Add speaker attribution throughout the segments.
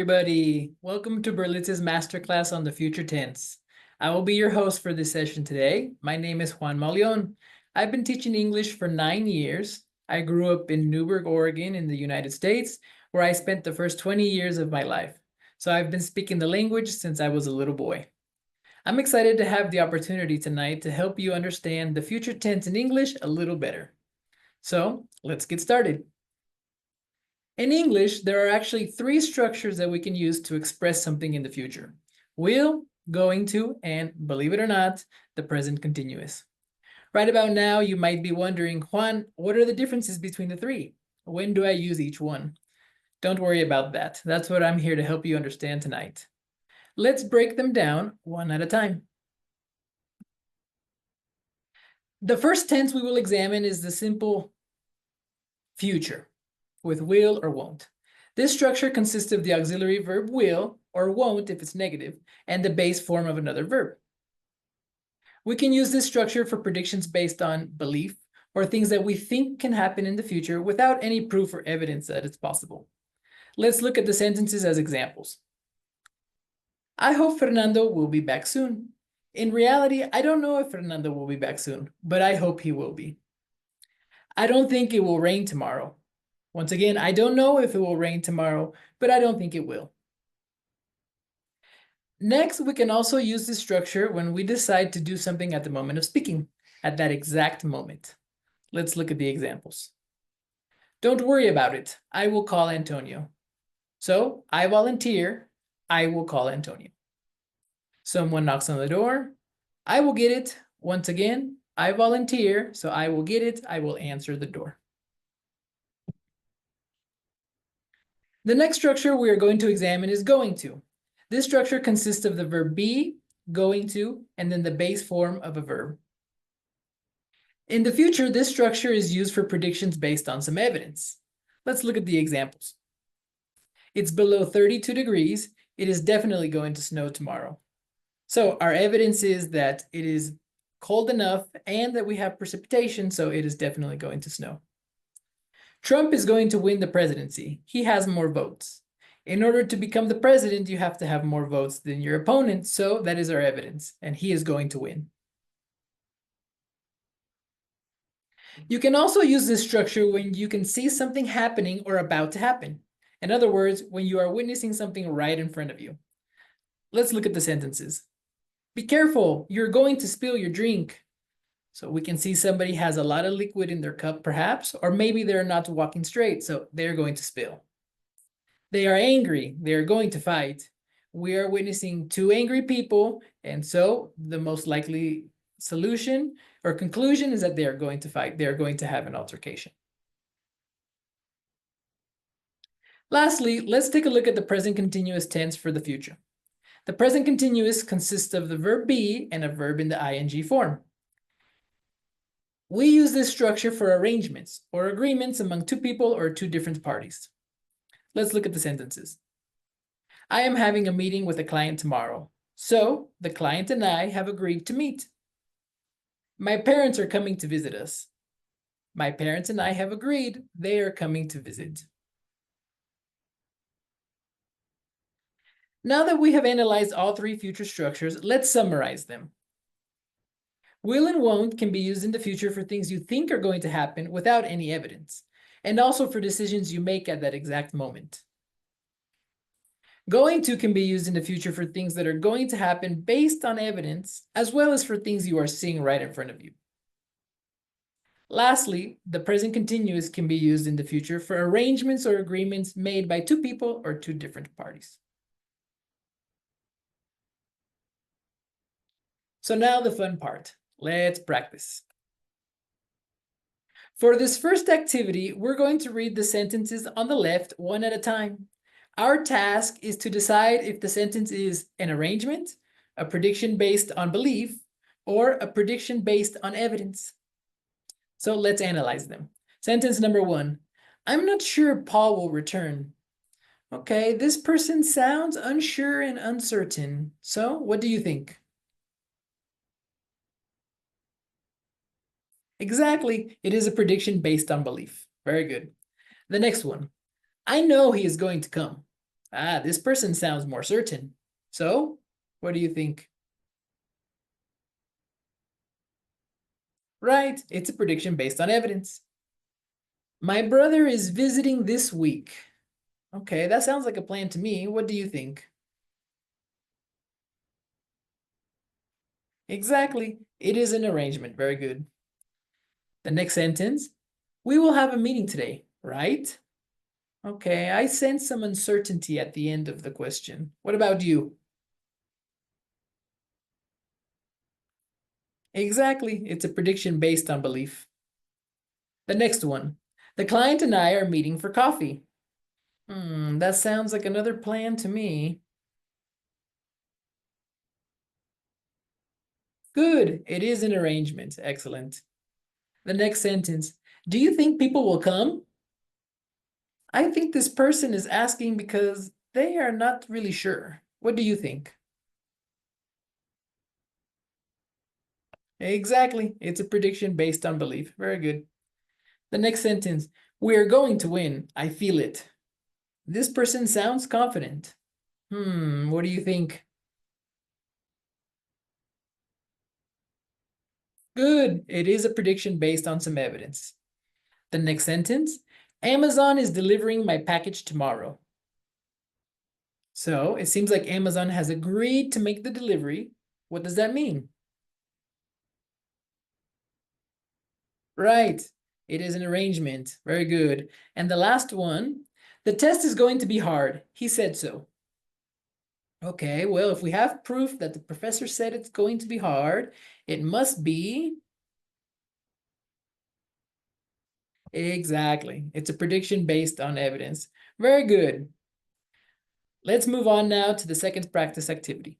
Speaker 1: Everybody, welcome to Berlitz's Masterclass on the Future Tense. I will be your host for this session today. My name is Juan Malion. I've been teaching English for 9 years. I grew up in Newberg, Oregon in the United States, where I spent the first 20 years of my life. So I've been speaking the language since I was a little boy. I'm excited to have the opportunity tonight to help you understand the future tense in English a little better. So let's get started. In English, there are actually 3 structures that we can use to express something in the future: will, going to, and, believe it or not, the present continuous. Right about now, you might be wondering, Juan, what are the differences between the 3? When do I use each one? Don't worry about that. That's what I'm here to help you understand tonight. Let's break them down one at a time. The first tense we will examine is the simple future with will or won't. This structure consists of the auxiliary verb will, or won't if it's negative, and the base form of another verb. We can use this structure for predictions based on belief, or things that we think can happen in the future without any proof or evidence that it's possible. Let's look at the sentences as examples. I hope Fernando will be back soon. In reality, I don't know if Fernando will be back soon, but I hope he will be. I don't think it will rain tomorrow. Once again, I don't know if it will rain tomorrow, but I don't think it will. Next, we can also use this structure when we decide to do something at the moment of speaking, at that exact moment. Let's look at the examples. Don't worry about it. I will call Antonio. So, I volunteer. I will call Antonio. Someone knocks on the door. I will get it. Once again, I volunteer, so I will get it. I will answer the door. The next structure we are going to examine is going to. This structure consists of the verb be, going to, and then the base form of a verb. In the future, this structure is used for predictions based on some evidence. Let's look at the examples. It's below 32 degrees. It is definitely going to snow tomorrow. So our evidence is that it is cold enough and that we have precipitation, so it is definitely going to snow. Trump is going to win the presidency. He has more votes. In order to become the president, you have to have more votes than your opponent, so that is our evidence, and he is going to win. You can also use this structure when you can see something happening or about to happen. In other words, when you are witnessing something right in front of you. Let's look at the sentences. Be careful, you're going to spill your drink. So we can see somebody has a lot of liquid in their cup, perhaps, or maybe they're not walking straight, so they're going to spill. They are angry. They're going to fight. We are witnessing 2 angry people, and so the most likely solution or conclusion is that they are going to fight. They are going to have an altercation. Lastly, let's take a look at the present continuous tense for the future. The present continuous consists of the verb be and a verb in the ing form. We use this structure for arrangements or agreements among 2 people or 2 different parties. Let's look at the sentences. I am having a meeting with a client tomorrow, so the client and I have agreed to meet. My parents are coming to visit us. My parents and I have agreed they are coming to visit. Now that we have analyzed all 3 future structures, let's summarize them. Will and won't can be used in the future for things you think are going to happen without any evidence, and also for decisions you make at that exact moment. Going to can be used in the future for things that are going to happen based on evidence, as well as for things you are seeing right in front of you. Lastly, the present continuous can be used in the future for arrangements or agreements made by 2 people or 2 different parties. So now the fun part. Let's practice. For this first activity, we're going to read the sentences on the left one at a time. Our task is to decide if the sentence is an arrangement, a prediction based on belief, or a prediction based on evidence. So let's analyze them. Sentence number 1. I'm not sure Paul will return. Okay, this person sounds unsure and uncertain. So what do you think? Exactly, it is a prediction based on belief. Very good. The next one. I know he is going to come. Ah, this person sounds more certain. So, what do you think? Right, it's a prediction based on evidence. My brother is visiting this week. Okay, that sounds like a plan to me. What do you think? Exactly. It is an arrangement. Very good. The next sentence, we will have a meeting today, right? Okay, I sense some uncertainty at the end of the question. What about you? Exactly. It's a prediction based on belief. The next one, the client and I are meeting for coffee. That sounds like another plan to me. Good. It is an arrangement. Excellent. The next sentence, do you think people will come? I think this person is asking because they are not really sure. What do you think? Exactly. It's a prediction based on belief. Very good. The next sentence, we are going to win. I feel it. This person sounds confident. What do you think? Good. It is a prediction based on some evidence. The next sentence, Amazon is delivering my package tomorrow. So it seems like Amazon has agreed to make the delivery. What does that mean? Right. It is an arrangement. Very good. And the last one, the test is going to be hard. He said so. Okay, well, if we have proof that the professor said it's going to be hard, it must be. Exactly. It's a prediction based on evidence. Very good. Let's move on now to the second practice activity.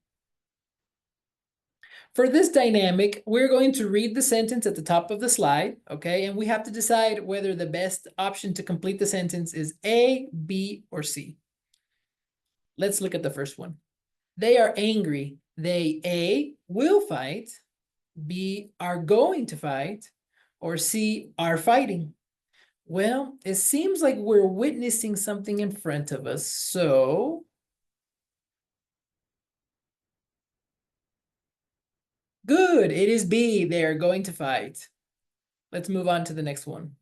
Speaker 1: For this dynamic, we're going to read the sentence at the top of the slide, okay? And we have to decide whether the best option to complete the sentence is A, B, or C. Let's look at the first one. They are angry. They A, will fight, B, are going to fight, or C, are fighting. Well, it seems like we're witnessing something in front of us, so good, it is B, they are going to fight. Let's move on to the next one.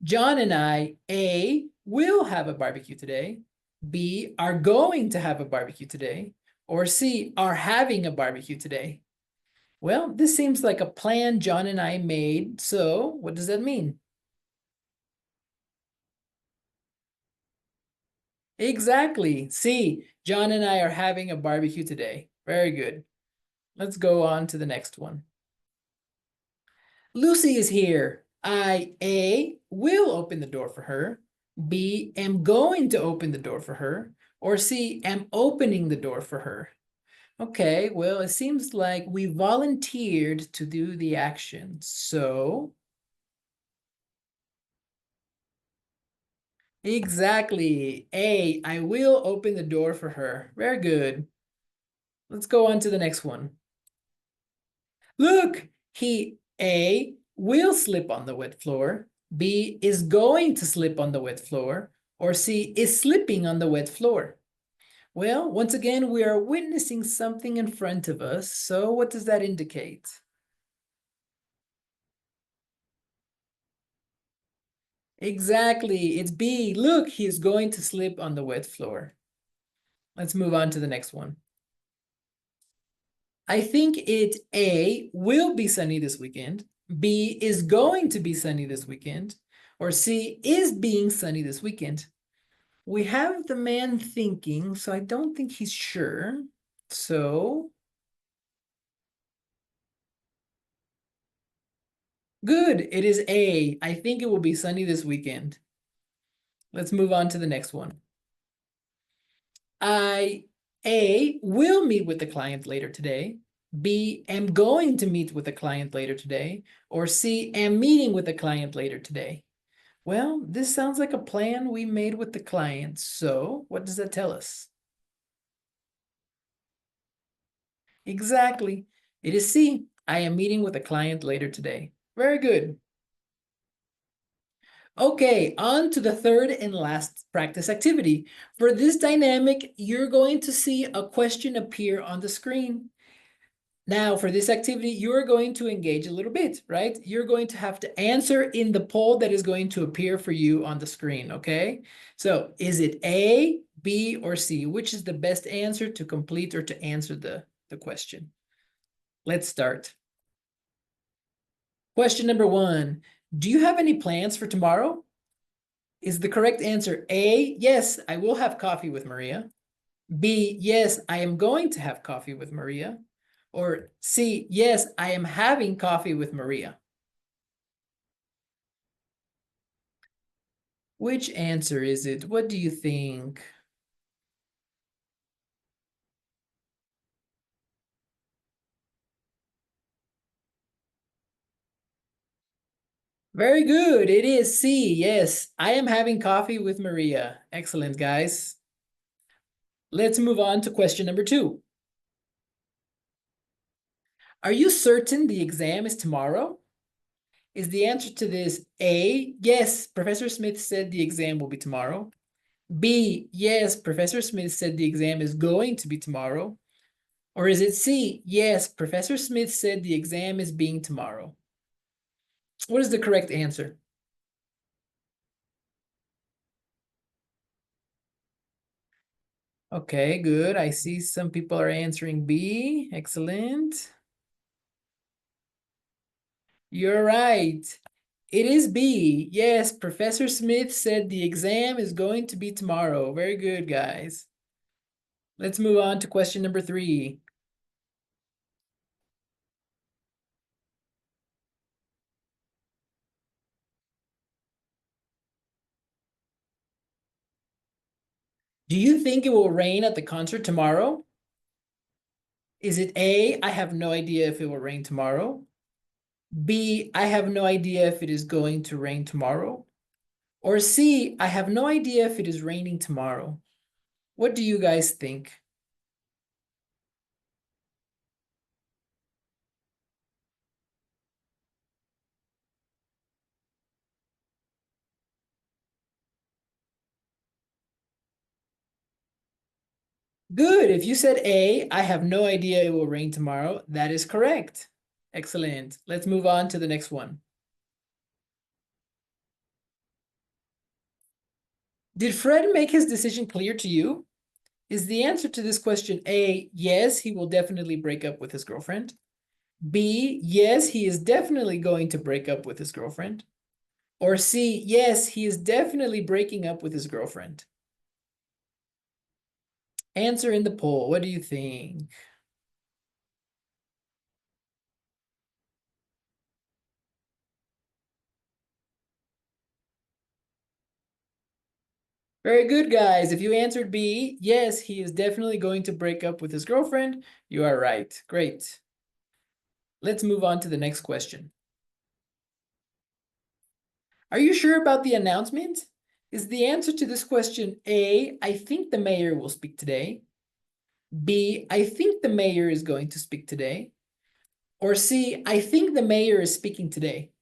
Speaker 1: John and I, A, will have a barbecue today, B, are going to have a barbecue today, or C, are having a barbecue today. Well, this seems like a plan John and I made, so what does that mean? Exactly. C, John and I are having a barbecue today. Very good. Let's go on to the next one. Lucy is here. I, A, will open the door for her. B, am going to open the door for her. Or C, am opening the door for her. Okay, well, it seems like we volunteered to do the action. So, exactly. A, I will open the door for her. Very good. Let's go on to the next one. Look, he A will slip on the wet floor, B is going to slip on the wet floor, or C is slipping on the wet floor. Well, once again, we are witnessing something in front of us. So what does that indicate? Exactly, it's B. Look, he is going to slip on the wet floor. Let's move on to the next one. I think it A will be sunny this weekend, B is going to be sunny this weekend, or C is being sunny this weekend. We have the man thinking, so I don't think he's sure. So, good, it is A. I think it will be sunny this weekend. Let's move on to the next one. I, A, will meet with the client later today. B, am going to meet with the client later today. Or C, am meeting with the client later today. Well, this sounds like a plan we made with the client. So what does that tell us? Exactly. It is C. I am meeting with a client later today. Very good. Okay, on to the third and last practice activity. For this dynamic, you're going to see a question appear on the screen. Now, for this activity, you're going to engage a little bit, right? You're going to have to answer in the poll that is going to appear for you on the screen, okay? So, is it A, B, or C? Which is the best answer to complete or to answer the question? Let's start. Question number 1. Do you have any plans for tomorrow? Is the correct answer A, yes, I will have coffee with Maria? B, yes, I am going to have coffee with Maria? Or C, yes, I am having coffee with Maria? Which answer is it? What do you think? Very good. It is C. Yes, I am having coffee with Maria. Excellent, guys. Let's move on to question number 2. Are you certain the exam is tomorrow? Is the answer to this A, yes, Professor Smith said the exam will be tomorrow? B, yes, Professor Smith said the exam is going to be tomorrow? Or is it C, yes, Professor Smith said the exam is being tomorrow? What is the correct answer? Okay, good. I see some people are answering B. Excellent. You're right. It is B. Yes, Professor Smith said the exam is going to be tomorrow. Very good, guys. Let's move on to question number 3. Do you think it will rain at the concert tomorrow? Is it A, I have no idea if it will rain tomorrow? B, I have no idea if it is going to rain tomorrow? Or C, I have no idea if it is raining tomorrow? What do you guys think? Good. If you said A, I have no idea it will rain tomorrow, that is correct. Excellent. Let's move on to the next one. Did Fred make his decision clear to you? Is the answer to this question A, yes, he will definitely break up with his girlfriend? B, yes, he is definitely going to break up with his girlfriend? Or C, yes, he is definitely breaking up with his girlfriend? Answer in the poll. What do you think? Very good, guys. If you answered B, yes, he is definitely going to break up with his girlfriend, you are right. Great. Let's move on to the next question. Are you sure about the announcement? Is the answer to this question A, I think the mayor will speak today? B, I think the mayor is going to speak today? Or C, I think the mayor is speaking today?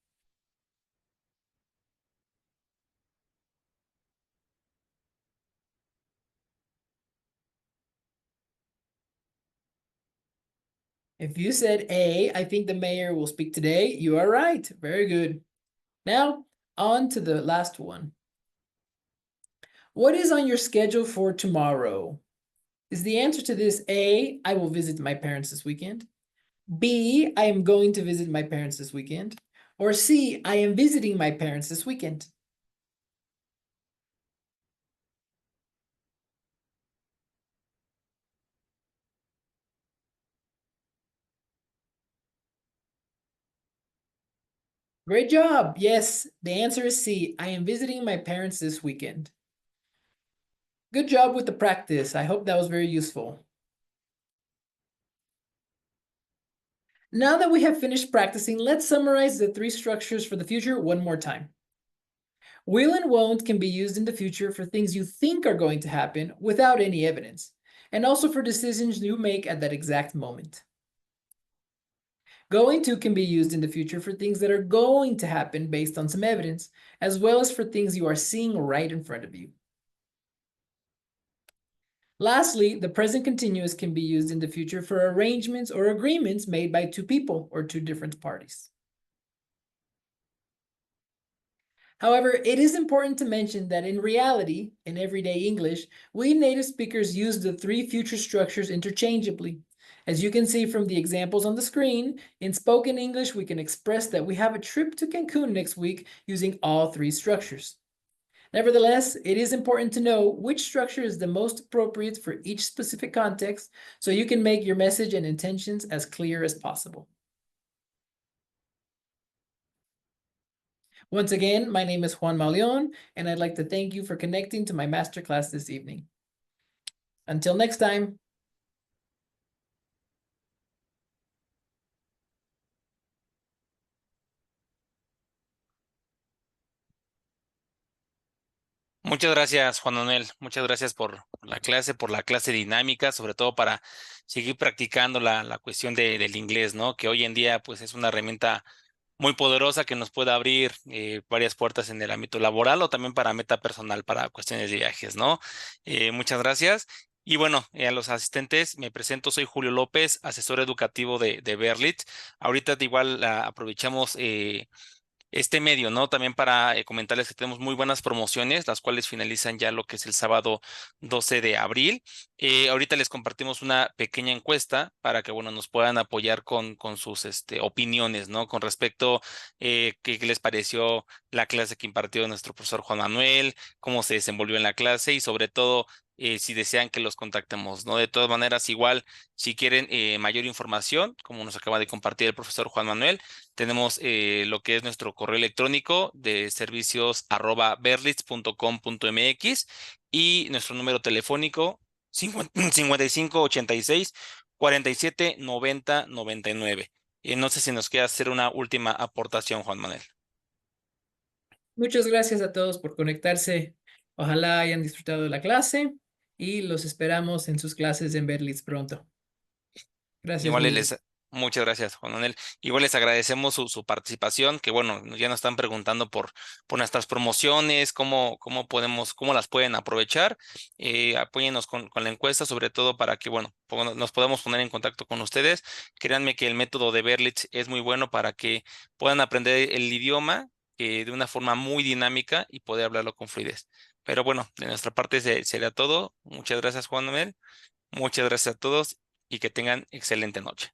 Speaker 1: If you said A, I think the mayor will speak today, you are right. Very good. Now, on to the last one. What is on your schedule for tomorrow? Is the answer to this A, I will visit my parents this weekend? B, I am going to visit my parents this weekend? Or C, I am visiting my parents this weekend? Great job. Yes, the answer is C, I am visiting my parents this weekend. Good job with the practice. I hope that was very useful. Now that we have finished practicing, let's summarize the 3 structures for the future one more time. Will and won't can be used in the future for things you think are going to happen without any evidence, and also for decisions you make at that exact moment. Going to can be used in the future for things that are going to happen based on some evidence, as well as for things you are seeing right in front of you. Lastly, the present continuous can be used in the future for arrangements or agreements made by two people or two different parties. However, it is important to mention that in reality, in everyday English, we native speakers use the three future structures interchangeably. As you can see from the examples on the screen, in spoken English, we can express that we have a trip to Cancun next week using all three structures. Nevertheless, it is important to know which structure is the most appropriate for each specific context so you can make your message and intentions as clear as possible. Once again, my name is Juan Maleon, and I'd like to thank you for connecting to my masterclass this evening. Until next time.
Speaker 2: Muchas gracias, Juan Manuel. Muchas gracias por la clase dinámica, sobre todo para seguir practicando la cuestión del inglés, ¿no? Que hoy en día, pues, es una herramienta muy poderosa que nos puede abrir varias puertas en el ámbito laboral o también para meta personal, para cuestiones de viajes, ¿no? Muchas gracias. Y bueno, a los asistentes me presento, soy Julio López, asesor educativo de Berlitz. Ahorita igual aprovechamos este medio, ¿no? También para comentarles que tenemos muy buenas promociones, las cuales finalizan ya lo que es el sábado 12 de abril. Ahorita les compartimos una pequeña encuesta para que, bueno, nos puedan apoyar con sus opiniones, ¿no? Con respecto qué les pareció la clase que impartió nuestro profesor Juan Manuel, cómo se desenvolvió en la clase y sobre todo si desean que los contactemos, ¿no? De todas maneras, igual, si quieren mayor información, como nos acaba de compartir el profesor Juan Manuel, tenemos lo que es nuestro correo electrónico de servicios@berlitz.com.mx y nuestro número telefónico 55 86 47 90 99. No sé si nos queda hacer una última aportación, Juan Manuel.
Speaker 1: Muchas gracias a todos por conectarse. Ojalá hayan disfrutado de la clase y los esperamos en sus clases en Berlitz pronto. Gracias,
Speaker 2: Igual
Speaker 1: Julio.
Speaker 2: muchas gracias, Juan Manuel. Igual les agradecemos su participación, que bueno, ya nos están preguntando por nuestras promociones, cómo las pueden aprovechar. Apóyennos con la encuesta, sobre todo para que, bueno, nos podamos poner en contacto con ustedes. Créanme que el método de Berlitz es muy bueno para que puedan aprender el idioma de una forma muy dinámica y poder hablarlo con fluidez. Pero bueno, de nuestra parte sería todo. Muchas gracias, Juan Manuel. Muchas gracias a todos y que tengan excelente noche.